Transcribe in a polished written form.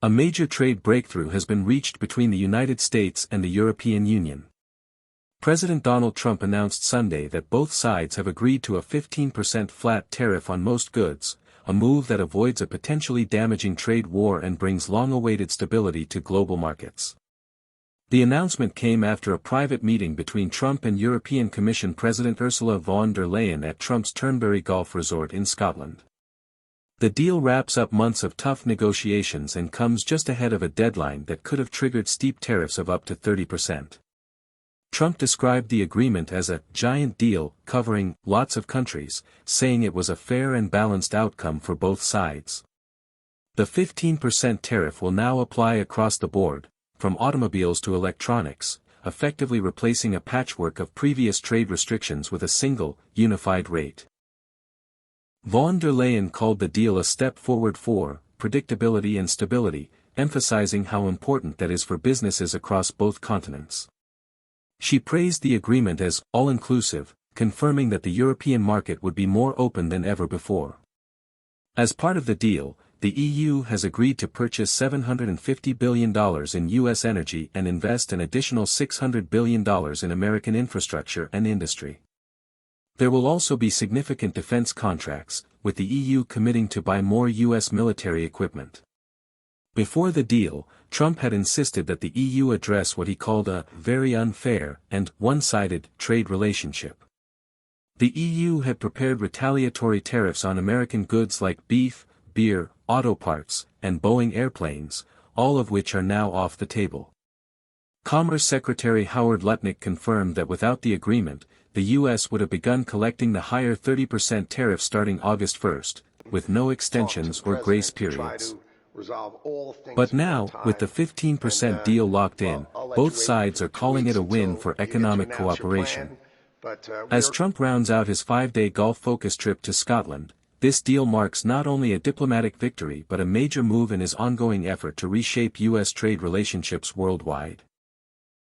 A major trade breakthrough has been reached between the United States and the European Union. President Donald Trump announced Sunday that both sides have agreed to a 15% flat tariff on most goods, a move that avoids a potentially damaging trade war and brings long-awaited stability to global markets. The announcement came after a private meeting between Trump and European Commission President Ursula von der Leyen at Trump's Turnberry Golf Resort in Scotland. The deal wraps up months of tough negotiations and comes just ahead of a deadline that could have triggered steep tariffs of up to 30%. Trump described the agreement as a giant deal covering lots of countries, saying it was a fair and balanced outcome for both sides. The 15% tariff will now apply across the board, from automobiles to electronics, effectively replacing a patchwork of previous trade restrictions with a single, unified rate. Von der Leyen called the deal a step forward for predictability and stability, emphasizing how important that is for businesses across both continents. She praised the agreement as all-inclusive, confirming that the European market would be more open than ever before. As part of the deal, the EU has agreed to purchase $750 billion in U.S. energy and invest an additional $600 billion in American infrastructure and industry. There will also be significant defense contracts, with the EU committing to buy more U.S. military equipment. Before the deal, Trump had insisted that the EU address what he called a very unfair and one-sided trade relationship. The EU had prepared retaliatory tariffs on American goods like beef, beer, auto parts, and Boeing airplanes, all of which are now off the table. Commerce Secretary Howard Lutnick confirmed that without the agreement, the U.S. would have begun collecting the higher 30% tariff starting August 1, with no extensions or grace periods. But now, with the 15% deal locked in, both sides are calling it a win for economic cooperation. As Trump rounds out his 5-day golf-focused trip to Scotland, this deal marks not only a diplomatic victory but a major move in his ongoing effort to reshape U.S. trade relationships worldwide.